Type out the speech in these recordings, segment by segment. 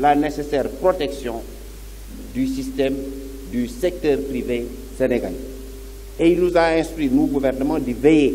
la nécessaire protection du système du secteur privé sénégalais. Et il nous a instruit, nous, gouvernement, d'y veiller,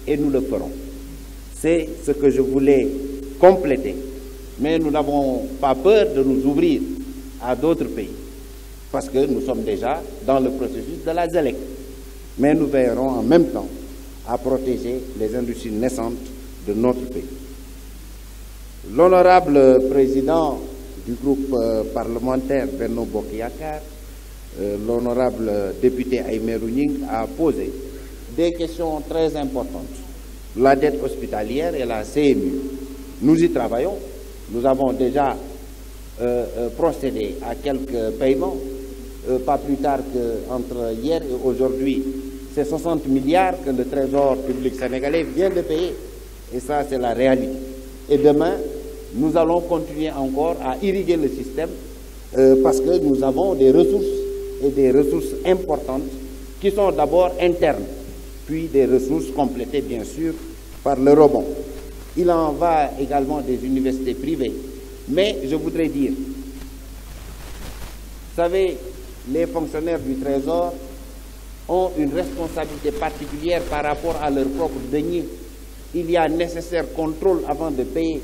et nous le ferons. C'est ce que je voulais compléter. Mais nous n'avons pas peur de nous ouvrir à d'autres pays, parce que nous sommes déjà dans le processus de la ZLEC. Mais nous veillerons en même temps à protéger les industries naissantes de notre pays. L'honorable président du groupe parlementaire Benno Bokk Yakaar, l'honorable député Aïmerou Gningue, a posé des questions très importantes. La dette hospitalière et la CMU. Nous y travaillons. Nous avons déjà procédé à quelques paiements, pas plus tard qu'entre hier et aujourd'hui. C'est 60 milliards que le Trésor public sénégalais vient de payer. Et ça, c'est la réalité. Et demain, nous allons continuer encore à irriguer le système parce que nous avons des ressources et des ressources importantes qui sont d'abord internes, puis des ressources complétées, bien sûr, par le rebond. Il en va également des universités privées. Mais je voudrais dire, vous savez, les fonctionnaires du Trésor ont une responsabilité particulière par rapport à leur propre denier. Il y a nécessaire contrôle avant de payer.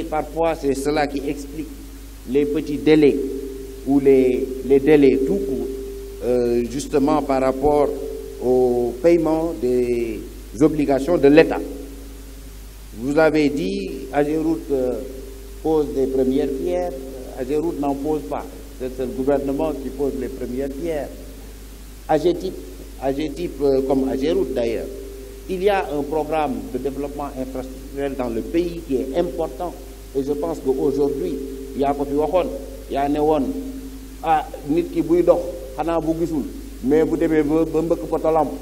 Parfois, c'est cela qui explique les petits délais ou les délais tout court, justement par rapport au paiement des obligations de l'État. Vous avez dit, Ageroute pose les premières pierres, Ageroute n'en pose pas. C'est le gouvernement qui pose les premières pierres. AGETIP comme Ageroute d'ailleurs. Il y a un programme de développement infrastructurel dans le pays qui est important. Et je pense qu'aujourd'hui, il y a ko fi waxoon yaa ne woon nit ki buy dox xanaa bu gisul mais bu demee ba mbëkk poto lamp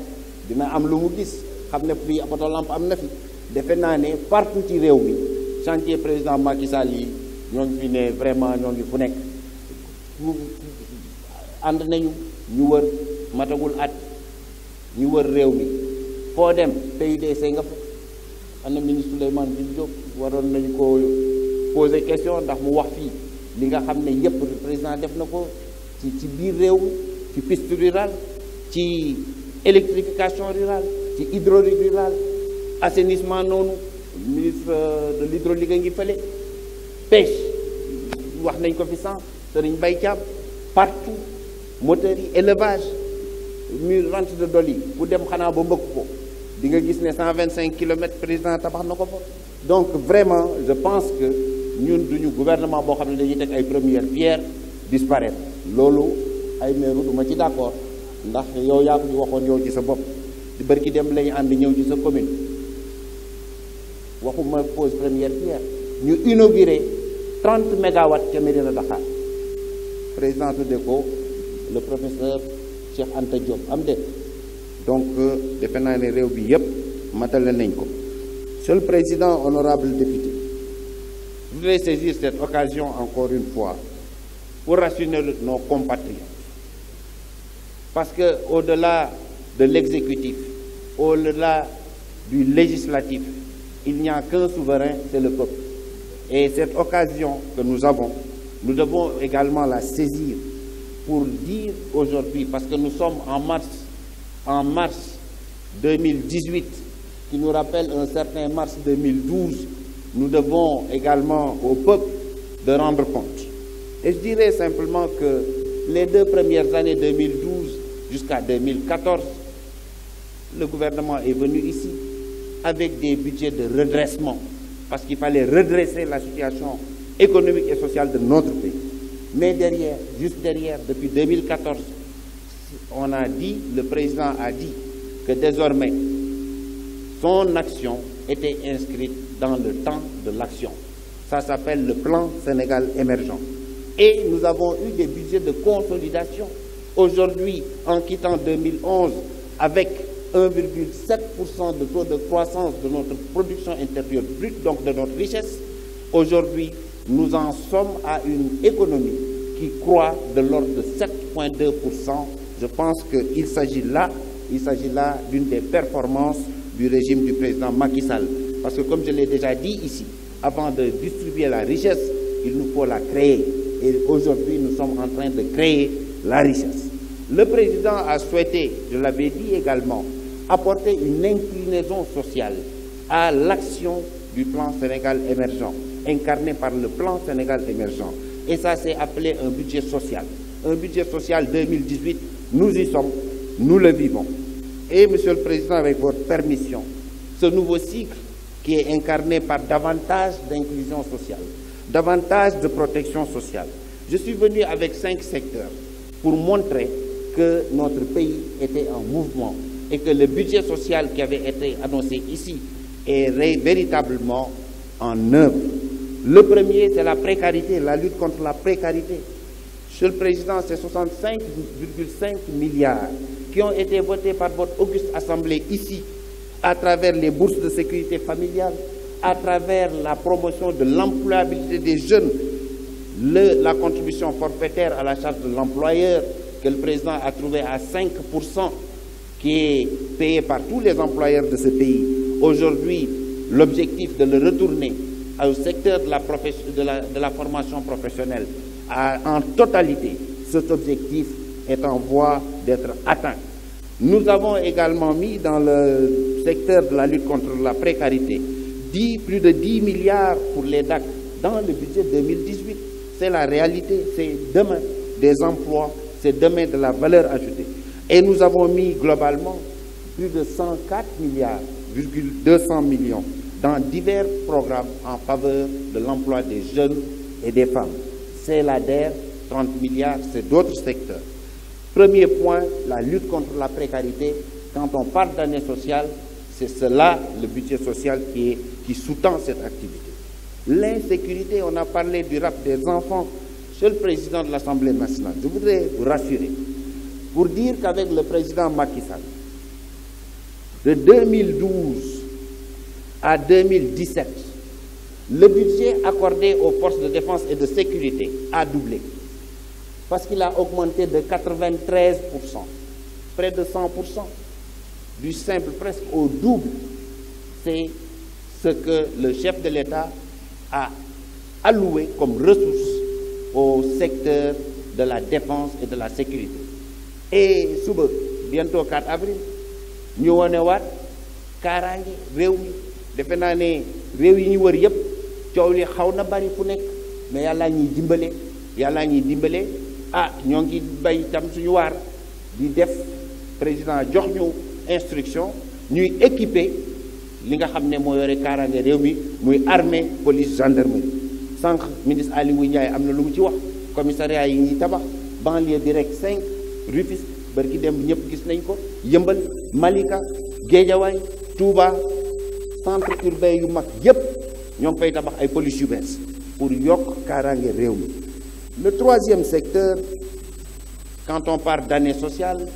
dina am lu mu gis xam ne fii poto lamp am na fi. defe naa ne partout ci réew mi chantier président Macky Sall yi ñoo ngi fi ne vraiment ñoo ngi fu nekk ànd nañu ñu wër matagul at ñu wër réew mi foo dem PUDC nga fa ana ministre Souleymane Diop waroon nañu ko poser question ndax mu wax fii li nga xam ne yëpp président def na ko ci biir réew mi ci piste rurale ci électrification rurale ci hydraulique rurale assainissement noonu ministre de l'hydraulique a ngi fële pêche wax nañ ko fi sànq Serigne Mbaye Thiam partout moteur yi élevage mur rente de Doli bu dem xanaa ba mbëkk ko di nga gis ne 125 kilomètres président tabax na ko fa. Donc vraiment je pense que ñun duñu gouvernement boo xam ne dañuy teg ay premières pierres disparaître loolu ay meeru du ma ci d'accord ndax yow yaa ko ci waxoon yow ci sa bopp di bërki dem lañu ànd ñëw ci sa commune waxuma pose première pierre ñu inauguré 30 mégawatts ca Médina Dakhar président tudde ko le professeur Cheikh Anta Diop am de donc defe naa ne réew bi yépp matale nañ ko. Monsieur le Président, honorable député, je voudrais saisir cette occasion encore une fois pour rassurer nos compatriotes. Parce que au-delà de l'exécutif, au-delà du législatif, il n'y a qu'un souverain, c'est le peuple. Et cette occasion que nous avons, nous devons également la saisir pour dire aujourd'hui, parce que nous sommes en mars 2018, qui nous rappelle un certain mars 2012, nous devons également au peuple de rendre compte. Et je dirais simplement que les 2 premières années 2012 jusqu'à 2014, le gouvernement est venu ici avec des budgets de redressement, parce qu'il fallait redresser la situation économique et sociale de notre pays. Mais derrière, juste derrière, depuis 2014, on a dit, le président a dit que désormais, son action était inscrite dans le temps de l'action. Ça s'appelle le plan Sénégal émergent. Et nous avons eu des budgets de consolidation. Aujourd'hui, en quittant 2011 avec 1,7% de taux de croissance de notre production intérieure brute, donc de notre richesse, aujourd'hui, nous en sommes à une économie qui croît de l'ordre de 7,2%. Je pense qu'il s'agit là d'une des performances du régime du président Macky Sall. Parce que comme je l'ai déjà dit ici, avant de distribuer la richesse, il nous faut la créer. Et aujourd'hui, nous sommes en train de créer la richesse. Le président a souhaité, je l'avais dit également, apporter une inclinaison sociale à l'action du plan Sénégal émergent, incarné par le plan Sénégal émergent. Et ça s'est appelé un budget social. Un budget social 2018, nous y sommes, nous le vivons. Et Monsieur le Président, avec votre permission, ce nouveau cycle qui est incarné par davantage d'inclusion sociale, davantage de protection sociale. Je suis venu avec 5 secteurs pour montrer que notre pays était en mouvement et que le budget social qui avait été annoncé ici est véritablement en œuvre. Le premier, c'est la précarité, la lutte contre la précarité. Monsieur le Président, c'est 65,5 milliards qui ont été votés par votre auguste Assemblée ici, à travers les bourses de sécurité familiale, à travers la promotion de l'employabilité des jeunes, la contribution forfaitaire à la charge de l'employeur, que le Président a trouvé à 5%, qui est payé par tous les employeurs de ce pays. Aujourd'hui, l'objectif de le retourner au secteur de la formation professionnelle en totalité, cet objectif est en voie d'être atteint. Nous avons également mis dans le secteur de la lutte contre la précarité plus de 10 milliards pour les DAC dans le budget 2018. C'est la réalité, c'est demain des emplois, c'est demain de la valeur ajoutée. Et nous avons mis globalement plus de 104 milliards, 200 millions dans divers programmes en faveur de l'emploi des jeunes et des femmes. C'est l'ADER, 30 milliards, c'est d'autres secteurs. Premier point, la lutte contre la précarité. Quand on parle d'année sociale, c'est cela, le budget social qui sous-tend cette activité. L'insécurité, on a parlé du rap des enfants. Monsieur le Président de l'Assemblée nationale, je voudrais vous rassurer pour dire qu'avec le président Macky Sall, de 2012 à 2017, le budget accordé aux forces de défense et de sécurité a doublé. Parce qu'il a augmenté de 93%, près de 100%, du simple presque au double. C'est ce que le chef de l'État a alloué comme ressources au secteur de la défense et de la sécurité. Et suba, bientôt 4 avril, ñu wone waat kaaraange réew mi defe naa ne réew yi ñu wër yëpp coow li xaw na bari fu nekk mais yàllaa ñuy dimbale ñoo ngi bay tam suñu waar di def président jox ñu instruction ñuy équiper li nga xam ne moo yore kaaraange réew mi muy armée police gendarmerie sànq ministre Aly Ngouille Ndiaye am na lu mu ci wax commissariat yi ñuy tabax banlieue direct 5 Rufisque barki dem ñëpp gis nañ ko Yëmbal Malika Guédiawaye Touba centre urbain yu mag yépp ñoo ngi fay tabax ay police yu bees pour yokk kaaraange réew mi. Le troisième secteur, quand on parle d'année sociale,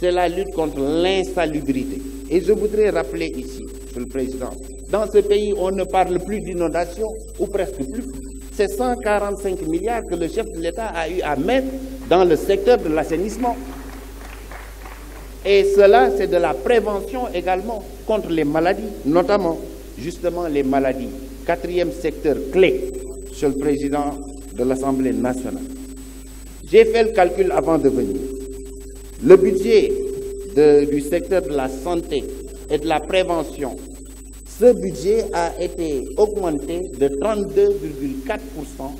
c'est la lutte contre l'insalubrité. Et je voudrais rappeler ici, Monsieur le Président, dans ce pays, on ne parle plus d'inondation, ou presque plus. C'est 145 milliards que le chef de l'État a eu à mettre dans le secteur de l'assainissement. Et cela, c'est de la prévention également contre les maladies, notamment, justement, les maladies. Quatrième secteur clé, Monsieur le Président de l'Assemblée nationale. J'ai fait le calcul avant de venir. Le budget du secteur de la santé et de la prévention, ce budget a été augmenté de 32,4%,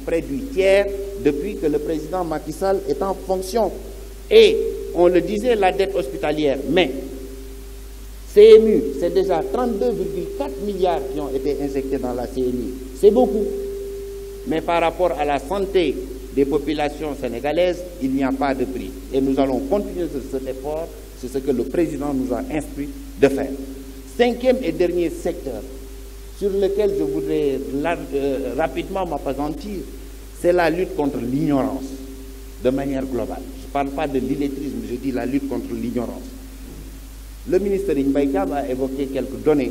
près du tiers, depuis que le président Macky Sall est en fonction. Et on le disait, la dette hospitalière, mais CMU, c'est déjà 32,4 milliards qui ont été injectés dans la CMU. C'est beaucoup. Mais par rapport à la santé des populations sénégalaises, il n'y a pas de prix. Et nous allons continuer cet effort, c'est ce que le président nous a instruit de faire. Cinquième et dernier secteur sur lequel je voudrais rapidement m'appesantir, c'est la lutte contre l'ignorance de manière globale. Je ne parle pas de l'illettrisme, je dis la lutte contre l'ignorance. Le ministre Mbaye Thiam a évoqué quelques données.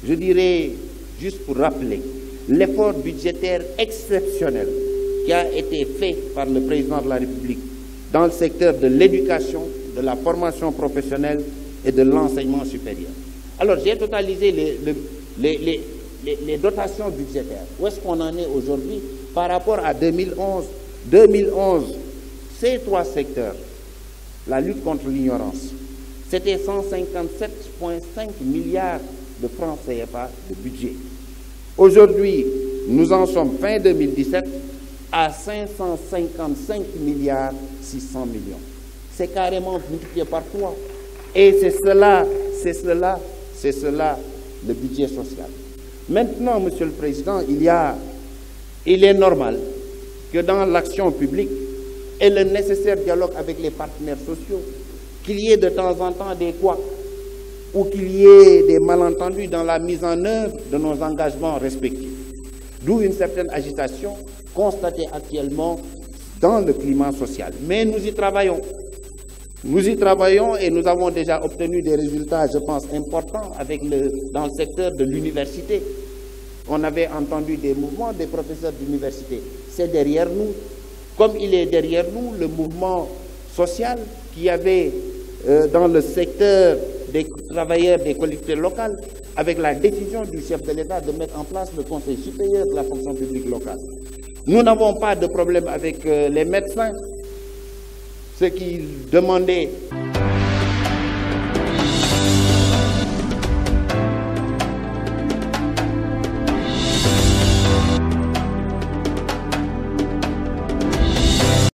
Je dirais, juste pour rappeler, l'effort budgétaire exceptionnel qui a été fait par le président de la République dans le secteur de l'éducation, de la formation professionnelle et de l'enseignement supérieur. Alors, j'ai totalisé les dotations budgétaires. Où est-ce qu'on en est aujourd'hui par rapport à 2011. 2011, ces trois secteurs, la lutte contre l'ignorance, c'était 157,5 milliards de francs CFA de budget. Aujourd'hui, nous en sommes fin 2017 à 555 milliards 600 millions. C'est carrément multiplié par 3. Et c'est cela le budget social. Maintenant, Monsieur le Président, il est normal que dans l'action publique et le nécessaire dialogue avec les partenaires sociaux, qu'il y ait de temps en temps des couacs ou qu'il y ait des malentendus dans la mise en œuvre de nos engagements respectifs. D'où une certaine agitation constatée actuellement dans le climat social. Mais nous y travaillons. Nous y travaillons et nous avons déjà obtenu des résultats, je pense, importants dans le secteur de l'université. On avait entendu des mouvements des professeurs d'université. C'est derrière nous. Comme il est derrière nous, le mouvement social qui avait dans le secteur des travailleurs des collectivités locales, avec la décision du chef de l'État de mettre en place le Conseil supérieur de la fonction publique locale. Nous n'avons pas de problème avec les médecins, ce qu'ils demandaient.